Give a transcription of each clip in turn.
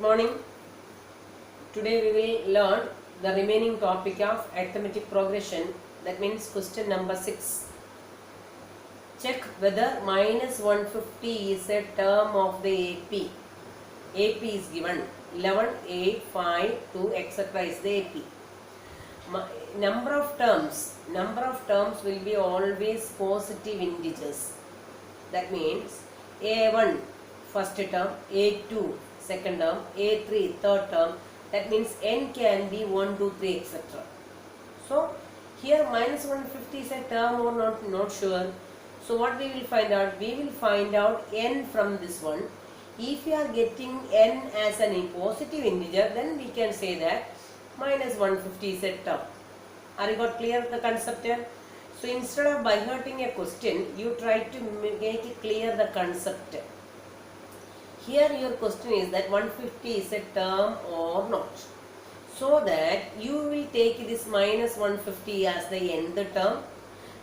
morning. Today we will learn the remaining topic of arithmetic progression, that means question number 6. Check whether minus 150 is a term of the AP. AP is given 11, 8, 5, 2, etc. is the AP. Number of terms will be always positive integers. That means A1 first term, A2 second term, A3 third term. That means n can be 1, 2, 3, etc. So here minus 150 is a term or not sure. So what we will find out? We will find out n from this one. If you are getting n as an positive integer, then we can say that minus 150 is a term. Are you got clear the concept here? So instead of by hearting a question, you try to make it clear the concept. Here your question is that 150 is a term or not. So that you will take this minus 150 as the nth term.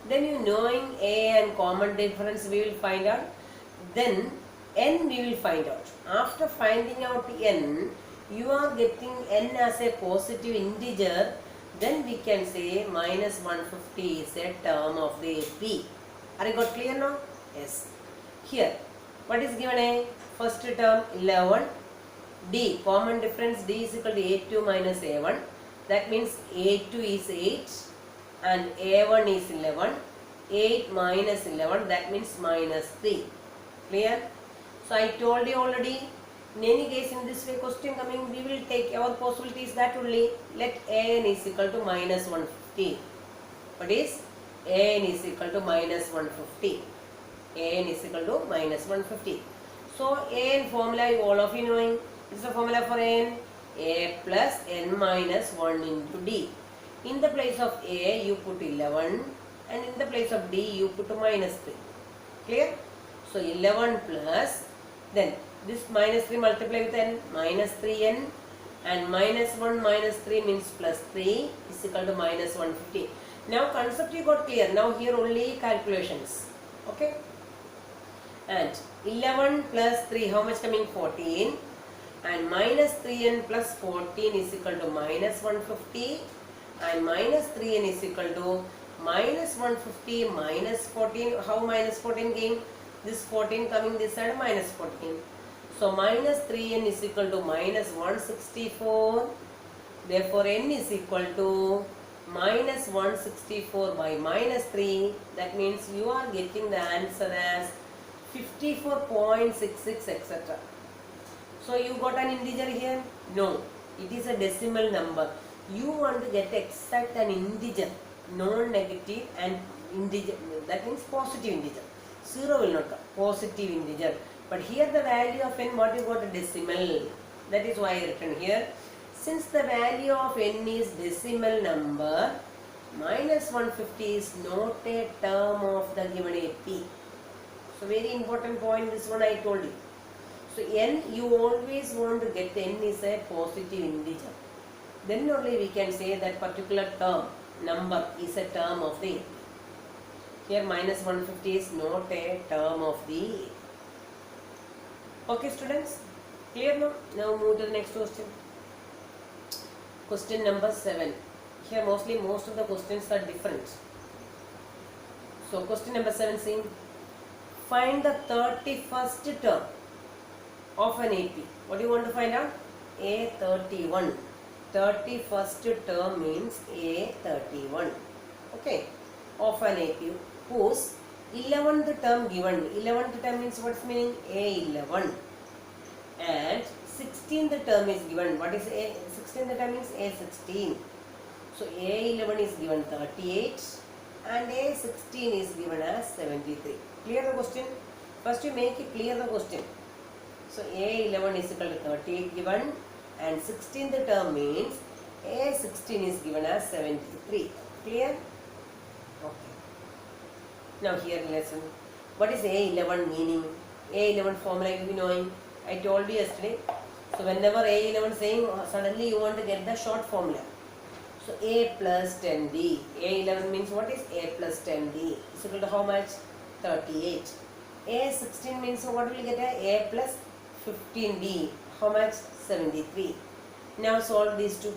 Then you knowing a and common difference we will find out. Then n we will find out. After finding out n, you are getting n as a positive integer. Then we can say minus 150 is a term of the AP. Are you got clear now? Yes. Here, what is given a? First term 11, D, common difference D is equal to A2 minus A1. That means A2 is 8 and A1 is 11. 8 minus 11, that means minus 3. Clear? So I told you already, in any case in this way question coming, we will take our possibilities that only. Let An is equal to minus 150. What is? An is equal to minus 150. An is equal to minus 150. So An formula all of you knowing. This is the formula for An. A plus n minus 1 into D. In the place of A you put 11 and in the place of D you put minus 3. Clear? So 11 plus, then this minus 3 multiply with n, minus 3n, and minus 1 minus 3 means plus 3 is equal to minus 150. Now concept you got clear. Now here only calculations. Okay? And 11 plus 3, how much coming? 14. And minus 3n plus 14 is equal to minus 150. And minus 3n is equal to minus 150 minus 14. How minus 14 came? This 14 coming this side, minus 14. So minus 3n is equal to minus 164. Therefore n is equal to minus 164 by minus 3. That means you are getting the answer as 54.66 etc. So you got an integer here? No, it is a decimal number. You want to get exact an integer, non-negative and integer, that means positive integer. 0 will not come, positive integer. But here the value of n, what you got? A decimal. That is why I written here. Since the value of n is decimal number, minus 150 is not a term of the given AP. So very important point, this one I told you. So n, you always want to get n is a positive integer. Then only we can say that particular term, number is a term of the AP. Here minus 150 is not a term of the AP. Okay students, clear now? Now move to the next question. Question number 7. Here mostly most of the questions are different. So question number 7 saying, find the 31st term of an AP. What do you want to find out? A31. 31st term means A31. Okay. Of an AP whose 11th term given. 11th term means what's meaning? A11. And 16th term is given. What is A? 16th term means A16. So A11 is given 38 and A16 is given as 73. Clear the question? First you make it clear the question. So A11 is equal to 38 given and 16th term means A16 is given as 73. Clear? Okay. Now here lesson. What is A11 meaning? A11 formula you will be knowing. I told you yesterday. So whenever A11 saying, suddenly you want to get the short formula. So A plus 10D. A11 means what is A plus 10D? Is equal to how much? 38. A16 means what will you get? A plus 15D. how much? 73. Now solve these two.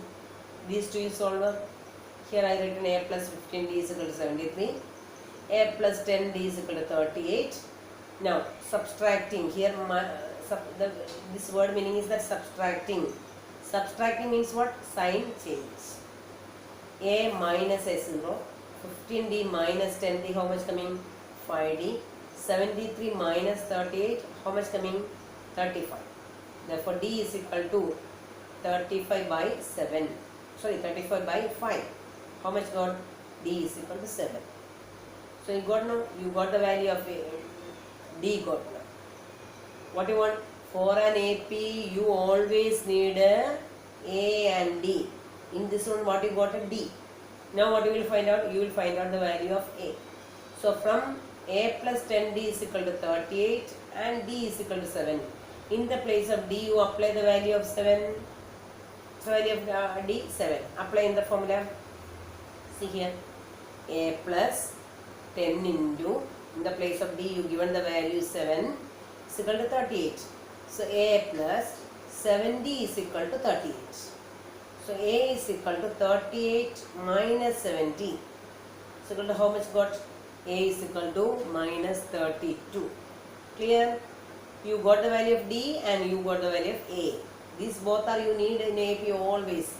These two is solver. Here I written a plus 15d is equal to 73. A plus 10d is equal to 38. Now subtracting here, this word meaning is that subtracting. Subtracting means what? Sign change. A minus A0, 15d minus 10d, how much coming? 5d. 73 minus 38, how much coming? 35. Therefore d is equal to 35 by 7. Sorry, 35 by 5. How much got? D is equal to 7. So you got now, you got the value of D got now. What you want? For an AP, you always need a and D. In this one, what you got? A D. Now what you will find out? You will find out the value of A. So from A plus 10D is equal to 38 and D is equal to 7. In the place of D, you apply the value of 7. So value of D, 7. Apply in the formula. See here. A plus 10 into, in the place of D, you given the value 7 is equal to 38. So A plus 7D is equal to 38. So A is equal to 38 minus 70. Is equal to how much got? A is equal to minus 32. Clear? You got the value of D and you got the value of A. These both are you need in AP always.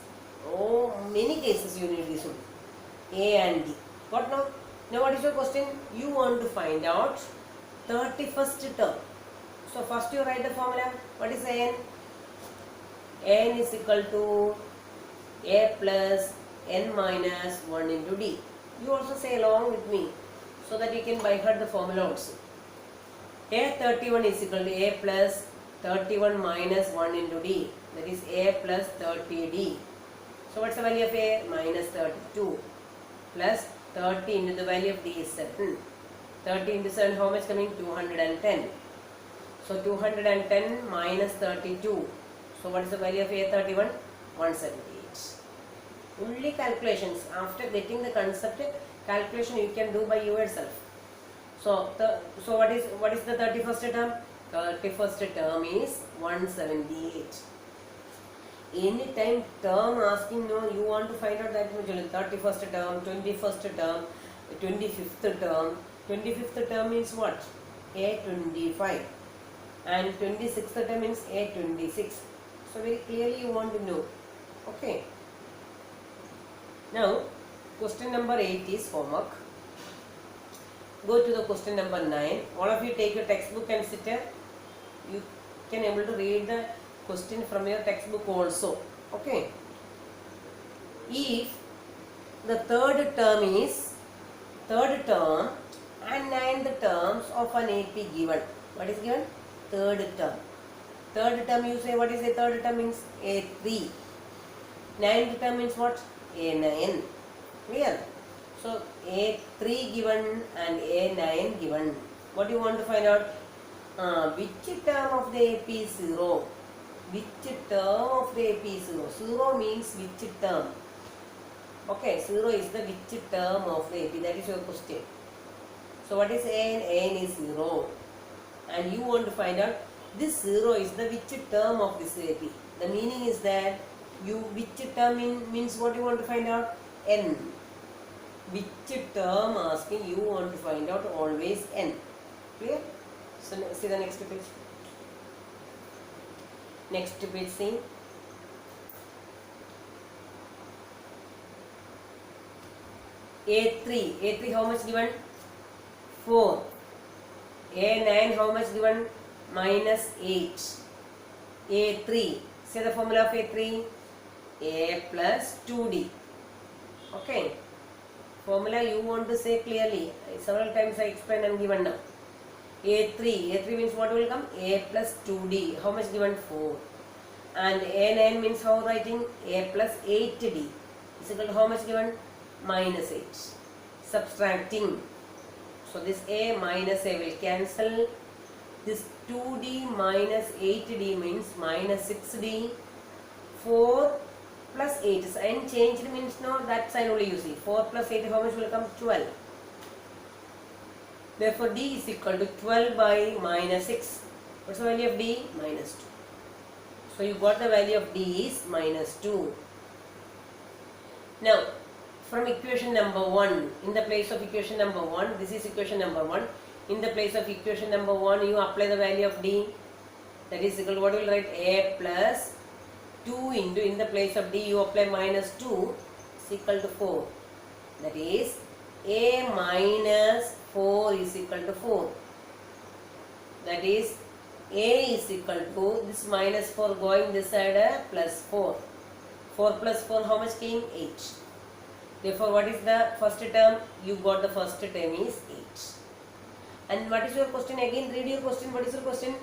Oh, many cases you need this one. A and D. Got now? Now what is your question? You want to find out 31st term. So first you write the formula. What is N? N is equal to A plus N minus 1 into D. You also say along with me so that you can by heart the formula also. A31 is equal to A plus 31 minus 1 into D. That is A plus 30D. So what's the value of A? Minus 32 plus 30 into the value of D is 7. 30 into 7 how much coming? 210. So 210 minus 32. So what is the value of A31? 178. Only calculations. After getting the concept, calculation you can do by yourself. So what is the 31st term? 31st term is 178. Anytime term asking, no, you want to find out that much. 31st term, 21st term, 25th term. 25th term means what? A25. And 26th term means A26. So very clearly you want to know. Okay. Now question number 8 is homework. Go to the question number 9. All of you take your textbook and sit here. You can able to read the question from your textbook also. Okay. If the third term and ninth terms of an AP given. What is given? Third term. Third term you say what is a third term means A3. Ninth term means what? A9. Clear? So A3 given and A9 given. What do you want to find out? Which term of the AP is 0? Which term of the AP is 0? 0 means which term? Okay, 0 is the which term of the AP. That is your question. So what is AN? AN is 0. And you want to find out this 0 is the which term of this AP. The meaning is that you which term means what you want to find out? N. Which term asking you want to find out always N. Clear? So see the next page. Next page see. A3 how much given? 4. A9 how much given? Minus 8. A3. Say the formula of A3. A plus 2D. Okay. Formula you want to say clearly. Several times I explained and given now. A3 means what will come? A plus 2D. How much given? 4. And A9 means how writing? A plus 8D. Is equal to how much given? Minus 8. Subtracting. So this A minus A will cancel. This 2D minus 8D means minus 6D. 4 plus 8 sign changed means no, that sign only you see. 4 plus 8 how much will come? 12. Therefore D is equal to 12 by minus 6. What's the value of D? Minus 2. So you got the value of D is minus 2. Now from equation number 1, in the place of equation number 1, this is equation number 1. In the place of equation number 1, you apply the value of D. That is equal to, what will write? A plus 2 into, in the place of D you apply minus 2 is equal to 4. That is A minus 4 is equal to 4. That is A is equal to, this minus 4 going this side, plus 4. 4 plus 4 how much came? 8. Therefore what is the first term? You got the first term is 8. And what is your question again? Read your question. What is your question?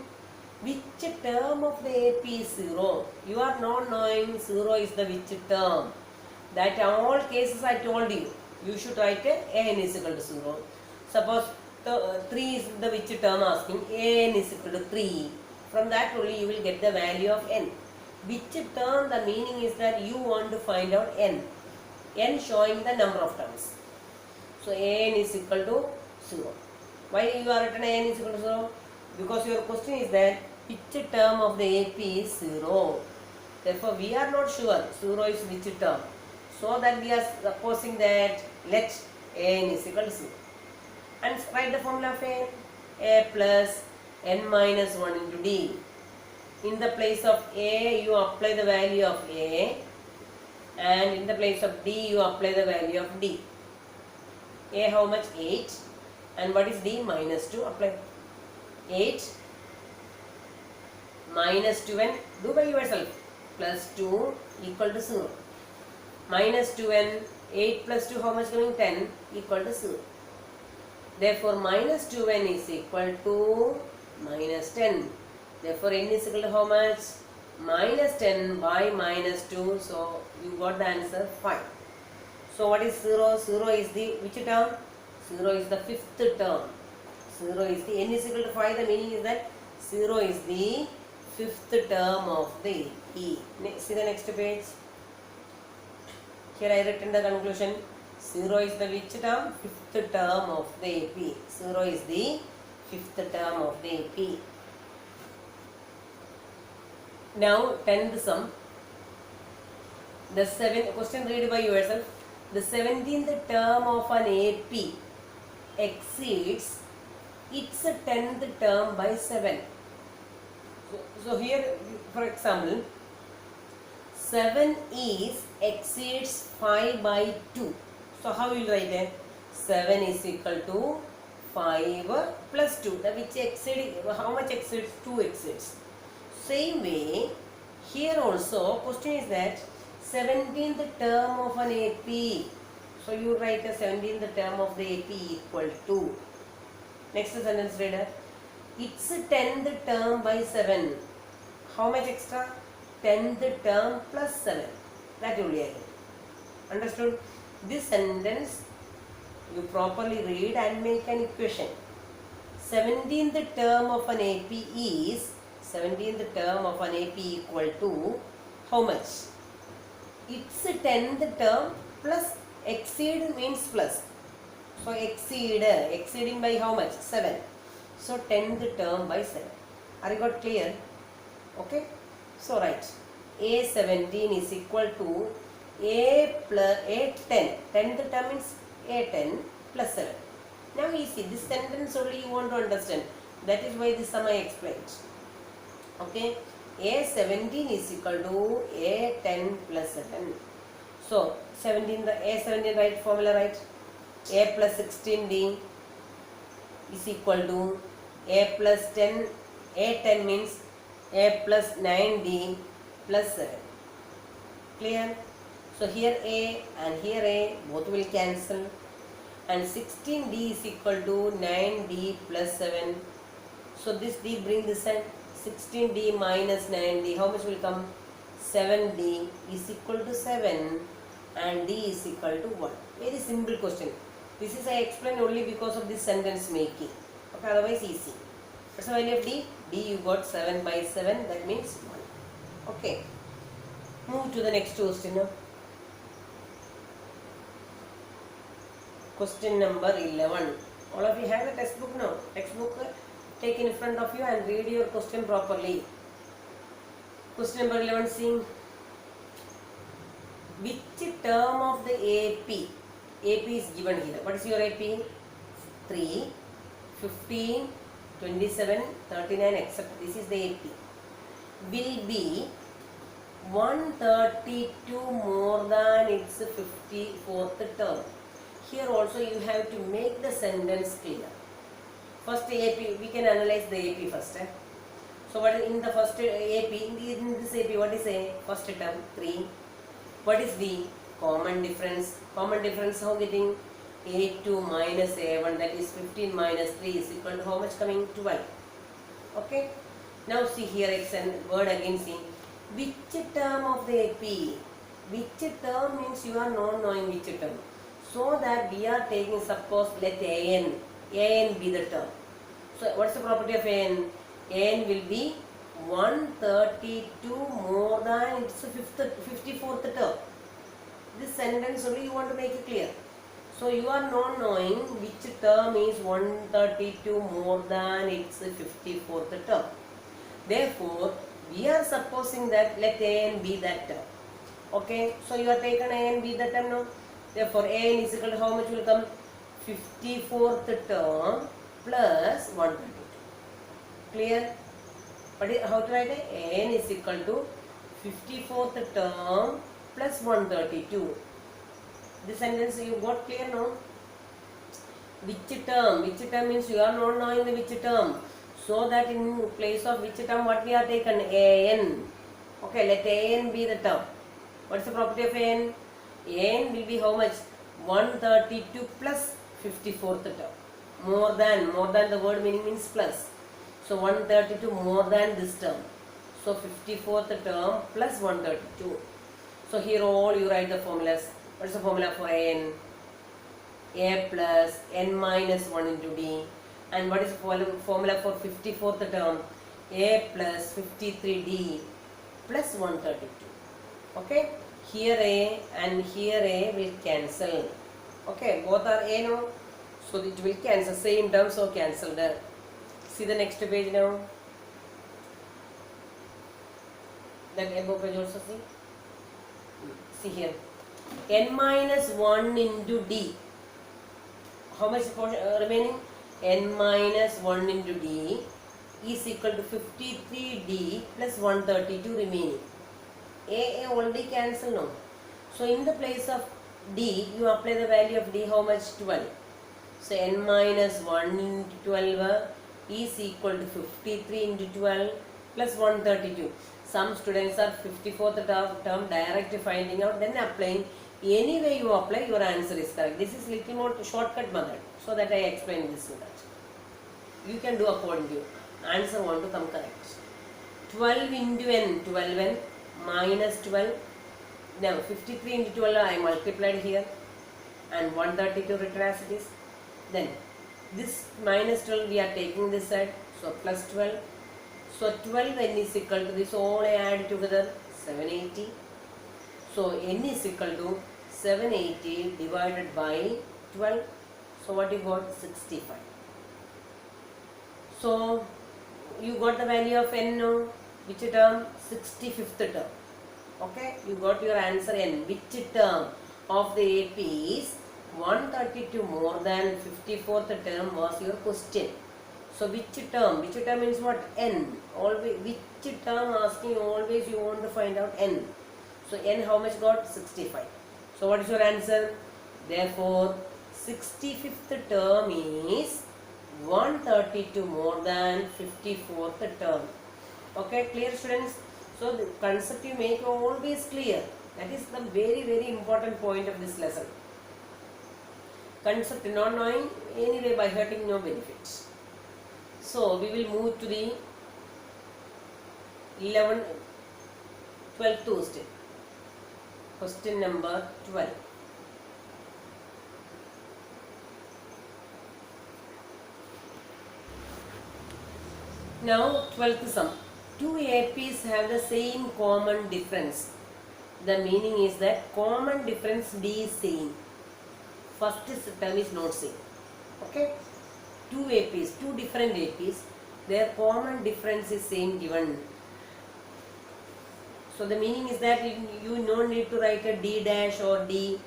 Which term of the AP is 0? You are not knowing 0 is the which term. That all cases I told you. You should write an is equal to 0. Suppose the 3 is the which term asking. An is equal to 3. From that only you will get the value of n. Which term, the meaning is that you want to find out n. N showing the number of terms. So n is equal to 0. Why you are written n is equal to 0? Because your question is that which term of the AP is 0. Therefore we are not sure 0 is which term. So that we are supposing that let n is equal to 0. And write the formula of a plus n minus 1 into d. In the place of A, you apply the value of A, and in the place of D, you apply the value of D. A how much? 8. And what is D? Minus 2. Apply 8 minus 2n, do by yourself, plus 2 equal to 0. Minus 2n, 8 plus 2 how much coming? 10 equal to 0. Therefore minus 2n is equal to minus 10. Therefore n is equal to how much? Minus 10 by minus 2. So you got the answer 5. So what is 0? 0 is the which term? 0 is the fifth term. 0 is the n is equal to 5. The meaning is that 0 is the fifth term of the E. See the next page. Here I written the conclusion. 0 is the which term? Fifth term of the AP. 0 is the fifth term of the AP. Now 10th sum. The question read by yourself. The 17th term of an AP exceeds its 10th term by 7. So here for example 7 is exceeds 5 by 2. So how you will write it? 7 is equal to 5 plus 2. The which exceeds, how much exceeds? 2 exceeds. Same way, here also question is that 17th term of an AP. So you write the 17th term of the AP equal to. Next sentence reader. It's 10th term by 7. How much extra? 10th term plus 7. That only I get. Understood? This sentence you properly read and make an equation. 17th term of an AP is 17th term of an AP equal to how much? It's 10th term plus exceed means plus. So exceeding by how much? 7. So 10th term by 7. Are you got clear? Okay. So write A17 is equal to A plus A10. 10th term means A10 plus 7. Now easy. This sentence only you want to understand. That is why this sum I explained. Okay, A17 is equal to A10 plus 7. So 17, the A17 right formula right. A plus 16D is equal to A plus 10. A10 means A plus 9D plus 7. Clear? So here A and here A both will cancel. And 16D is equal to 9D plus 7. So this D bring this side. 16D minus 9D, how much will come? 7D is equal to 7 and D is equal to 1. Very simple question. This is I explained only because of this sentence making. Okay, otherwise easy. What's the value of D? D you got 7 by 7, that means 1. Okay. Move to the next question now. Question number 11. All of you have a textbook now. Textbook take in front of you and read your question properly. Question number 11, see. Which term of the AP is given here? What is your AP? 3, 15, 27, 39, etc. This is the AP. Will be 132 more than its 54th term. Here also you have to make the sentence clear. First AP, we can analyze the AP first. So what is in the first AP, in this AP, what is a first term? 3. What is the common difference? Common difference, how getting? A2 minus A1, that is 15 minus 3 is equal to how much coming? 12. Okay. Now see here, it's a word again, see. Which term of the AP? Which term means you are not knowing which term. So that we are taking, suppose, let AN be the term. So what's the property of AN? AN will be 132 more than its 54th term. This sentence only you want to make it clear. So you are not knowing which term is 132 more than its 54th term. Therefore, we are supposing that let AN be that term. Okay, so you have taken AN be the term now. Therefore, AN is equal to how much will come? 54th term plus 132. Clear? But how to write it? AN is equal to 54th term plus 132. This sentence you got clear now? Which term? Which term means you are not knowing the which term. So that in place of which term what we are taken? AN. Okay, let AN be the term. What is the property of AN? AN will be how much? 132 plus 54th term. More than the word meaning means plus. So 132 more than this term. So 54th term plus 132. So here all you write the formulas. What is the formula for AN? A plus N minus 1 into D. And what is the formula for 54th term? A plus 53D plus 132. Okay? Here A and here A will cancel. Okay, both are A now. So it will cancel. Same term, so cancelled. See the next page now. Then above page also see. See here. N minus 1 into D. How much remaining? N minus 1 into D is equal to 53D plus 132 remaining. A already cancelled now. So in the place of D, you apply the value of D, how much? 12. So N minus 1 into 12 is equal to 53 into 12 plus 132. Some students are 54th term direct finding out, then applying. Any way you apply, your answer is correct. This is little more shortcut method. So that I explain this to that. You can do according to you. Answer want to come correct. 12 into N, 12N minus 12. Now 53 into 12 I multiplied here. And 132 written as it is. Then this minus 12 we are taking this side. So plus 12. So 12N is equal to this, all I add together 780. So N is equal to 780 divided by 12. So what you got? 65. So you got the value of N now. Which term? 65th term. Okay, you got your answer N. Which term of the AP is 132 more than 54th term was your question. So which term? Which term means what? N. Always which term asking, always you want to find out N. So N how much got? 65. So what is your answer? Therefore 65th term is 132 more than 54th term. Okay, clear students? So the concept you make always clear. That is the very important point of this lesson. Concept not knowing, anyway by hurting no benefits. So we will move to the 12th question. Question number 12. Now 12th sum. Two APs have the same common difference. The meaning is that common difference D is same. First term is not same. Okay? Two APs, two different APs, their common difference is same given. So the meaning is that you no need to write a D dash or D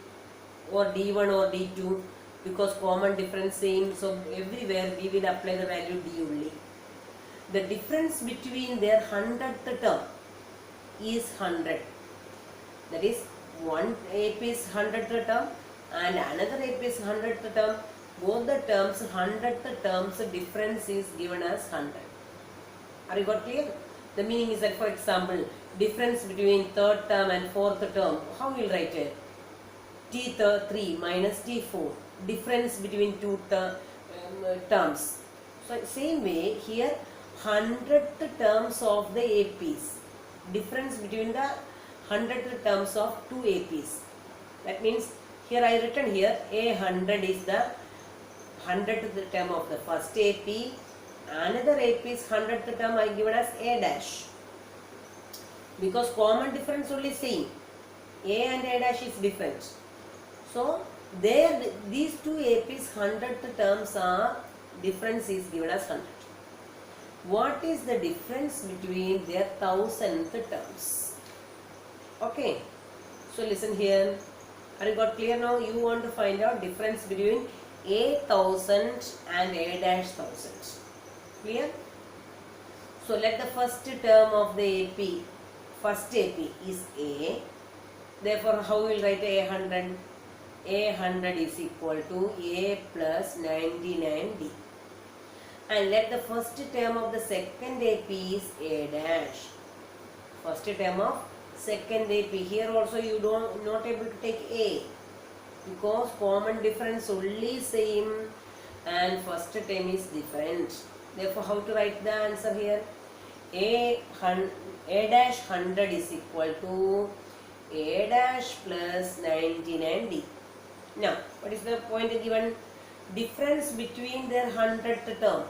or D1 or D2 because common difference same. So everywhere we will apply the value D only. The difference between their 100th term is 100. That is one AP is 100th term and another AP is 100th term. Both the terms 100th terms difference is given as 100. Are you got clear? The meaning is that, for example, difference between third term and fourth term, how we will write it? T3 minus T4, difference between two terms. So same way here 100th terms of the APs, difference between the 100th terms of two APs. That means here I written here A100 is the 100th term of the first AP, another AP is 100th term I given as A dash because common difference only same. A and A dash is different. So there these two APs 100th terms are difference is given as 100. What is the difference between their 1000th terms? Okay, so listen here. Are you got clear now? You want to find out difference between A1000 and A dash 1000. Clear? So let the first term of the AP, first AP is A. Therefore, how we will write A100? A100 is equal to A plus 99D. And let the first term of the second AP is A dash. First term of second AP. Here also you not able to take A because common difference only same and first term is different. Therefore, how to write the answer here? A dash 100 is equal to A dash plus 99D. Now, what is the point given? Difference between their 100th term.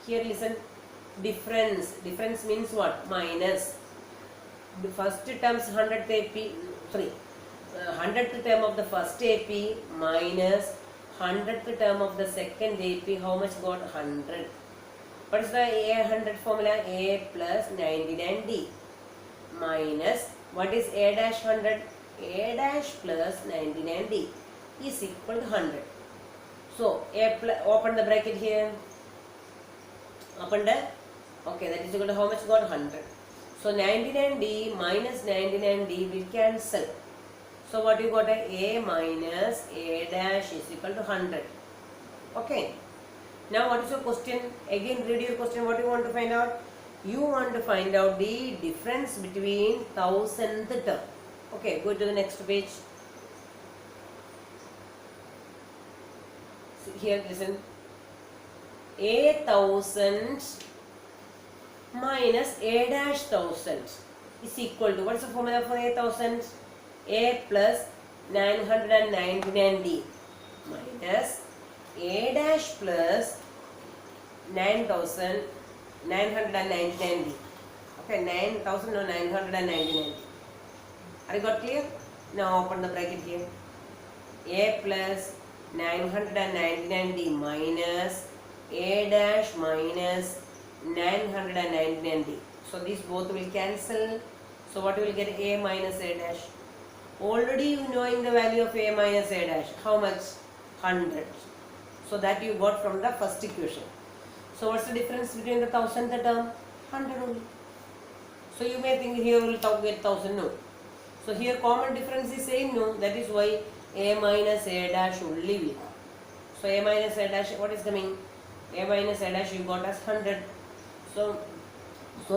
Here listen, difference. Difference means what? Minus. The first term's 100th AP, 100th term of the first AP minus 100th term of the second AP. How much got? 100. What is the A100 formula? A plus 99D minus what is A dash 100? A dash plus 99D is equal to 100. So open the bracket here. Open the. Okay, that is equal to how much got? 100. So 99D minus 99D will cancel. So what you got? A minus A dash is equal to 100. Okay. Now what is your question? Again read your question. What you want to find out? You want to find out the difference between 1000th term. Okay, go to the next page. Here listen. A1000 minus A dash 1000 is equal to, what is the formula for A1000? A plus 999D minus A dash plus 999D. Okay, 9000 or 999D. Are you got clear? Now open the bracket here. A plus 999D minus A dash minus 999D. So these both will cancel. So what will get? A minus A dash. Already you knowing the value of A minus A dash. How much? 100. So that you got from the first equation. So what's the difference between the 1000th term? 100 only. So you may think here will get 1000. No. So here common difference is same. No. That is why A minus A dash only will come. So A minus A dash, what is coming? A minus A dash you got as 100. So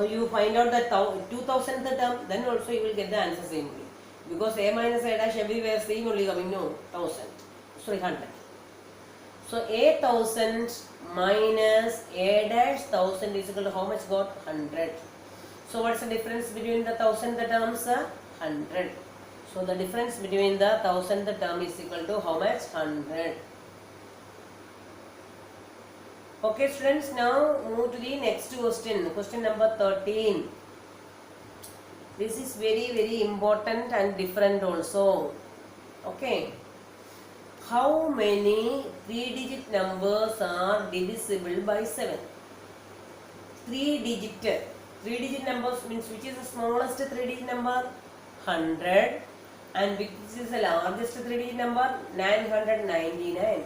you find out that 2000th term, then also you will get the answer same way. Because A minus A dash everywhere same only coming. No, 1000. Sorry, 100. So A1000 minus A dash 1000 is equal to how much got? 100. So what's the difference between the 1000th terms? 100. So the difference between the 1000th term is equal to how much? 100. Okay students, now move to the next question. Question number 13. This is very important and different also. Okay. How many 3-digit numbers are divisible by 7? 3-digit 3-digit numbers means which is the smallest 3-digit number? 100. And which is the largest 3-digit number? 999.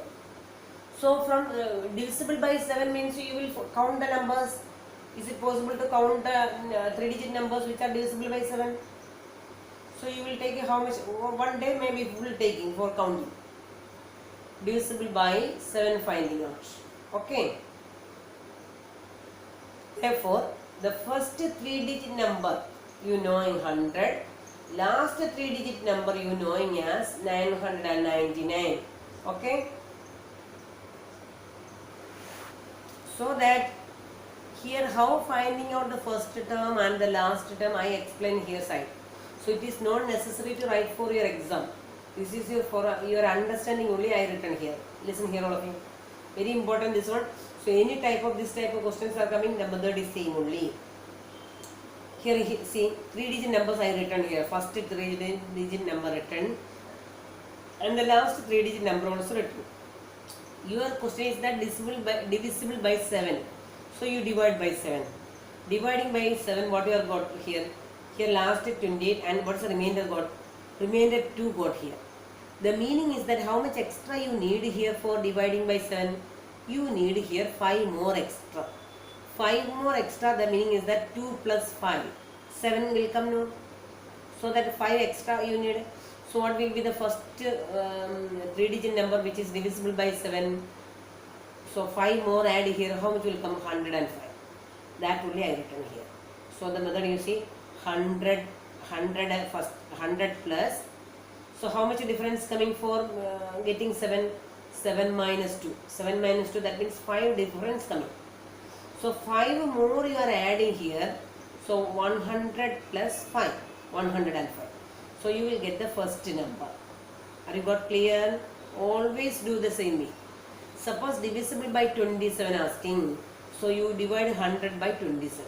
So from divisible by 7 means you will count the numbers. Is it possible to count 3-digit numbers which are divisible by 7? So you will take how much? One day maybe full taking for counting. Divisible by 7 finding out. Okay. Therefore, the first 3-digit number you knowing 100, last 3-digit number you knowing as 999. Okay. So that here how finding out the first term and the last term I explain here side. So it is not necessary to write for your exam. This is for your understanding only I written here. Listen here all of you. Very important this one. So any type of this type of questions are coming, the method is same only. Here see 3-digit numbers I written here. First 3-digit number written and the last 3-digit number also written. Your question is that divisible by 7. So you divide by 7. Dividing by 7, what you have got here? Here last 28 and what's the remainder got? Remainder 2 got here. The meaning is that how much extra you need here for dividing by 7? You need here 5 more extra. 5 more extra, the meaning is that 2 plus 5. 7 will come now. So that 5 extra you need. So what will be the first 3-digit number which is divisible by 7? So 5 more add here, how much will come? 105. That only I written here. So the method you see 100 first 100 plus. So how much difference coming for getting 7? 7 minus 2. 7 minus 2, that means 5 difference coming. So 5 more you are adding here. So 100 plus 5, 105. So you will get the first number. Are you got clear? Always do the same way. Suppose divisible by 27 asking. So you divide 100 by 27.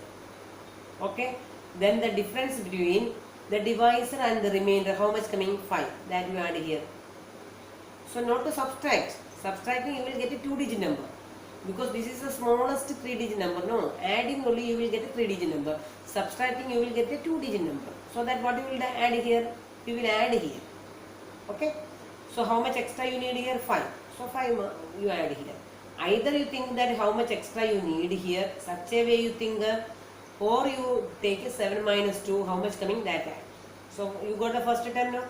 Okay. Then the difference between the divisor and the remainder, how much coming? 5. That you add here. So not to subtract. Subtracting you will get a 2-digit number. Because this is the smallest 3-digit number. No. Adding only you will get a 3-digit number. Subtracting you will get a 2-digit number. So that what you will add here? You will add here. Okay. So how much extra you need here? 5. So 5 you add here. Either you think that how much extra you need here, such a way you think, or you take a 7 minus 2, how much coming? That add. So you got the first term now.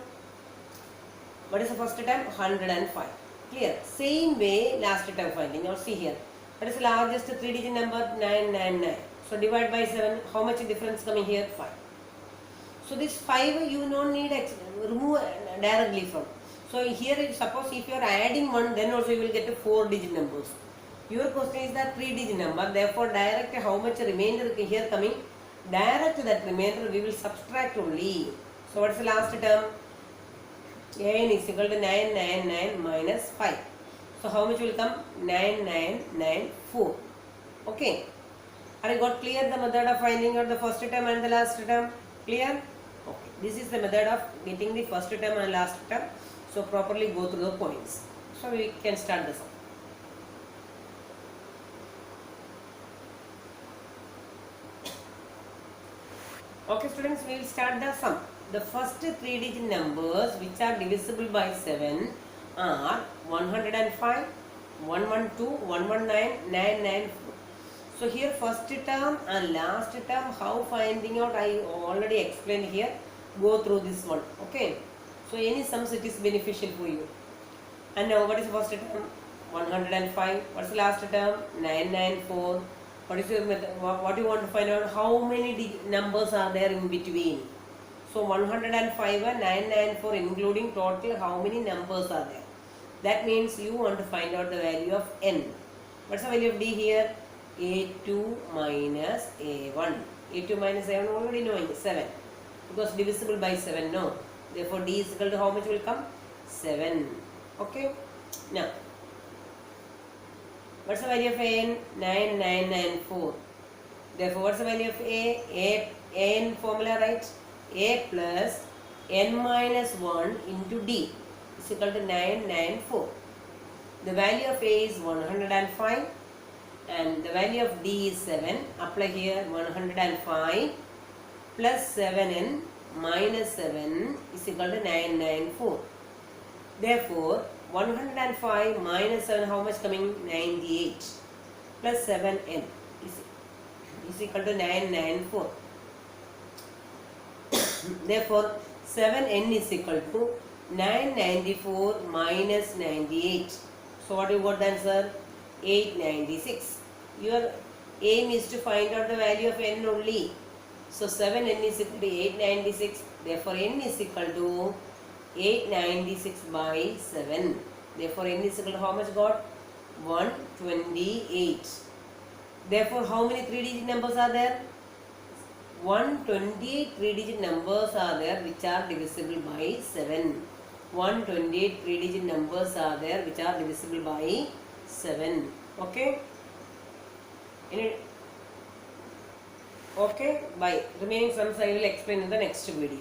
What is the first term? 105. Clear. Same way last term finding. Now see here. What is the largest 3-digit number? 999. So divide by 7. How much difference coming here? 5. So this 5 you don't need remove directly from. So here suppose if you are adding 1, then also you will get a 4-digit numbers. Your question is that 3-digit number. Therefore direct how much remainder here coming? Direct that remainder we will subtract only. So what is the last term? N is equal to 999 minus 5. So how much will come? 9994. Okay. Are you got clear the method of finding out the first term and the last term? Clear? Okay. This is the method of getting the first term and last term. So properly go through the points. So we can start the sum. Okay students, we will start the sum. The first 3-digit numbers which are divisible by 7 are 105, 112, 119, 994. So here first term and last term, how finding out I already explained here. Go through this one. Okay. So any sums it is beneficial for you. And now what is the first term? 105. What's the last term? 994. What is your method? What you want to find out? How many numbers are there in between? So 105 and 994 including total how many numbers are there? That means you want to find out the value of n. What's the value of d here? A2 minus A1. A2 minus A1 already knowing 7. Because divisible by 7, no. Therefore d is equal to how much will come? 7. Okay. Now, what's the value of n? 9994. Therefore, what's the value of a? N formula, right? A plus n minus 1 into d is equal to 994. The value of a is 105 and the value of D is 7. Apply here 105 plus 7n minus 7 is equal to 994. Therefore, 105 minus 7, how much coming? 98 plus 7n is equal to 994. Therefore, 7n is equal to 994 minus 98. So, what you got the answer? 896. Your aim is to find out the value of n only. So, 7n is equal to 896. Therefore, n is equal to 896 by 7. Therefore, n is equal to how much got? 128. Therefore, how many 3-digit numbers are there? 128 3-digit numbers are there which are divisible by 7. 128 3-digit numbers are there which are divisible by 7. Okay? Okay? By remaining sums I will explain in the next video.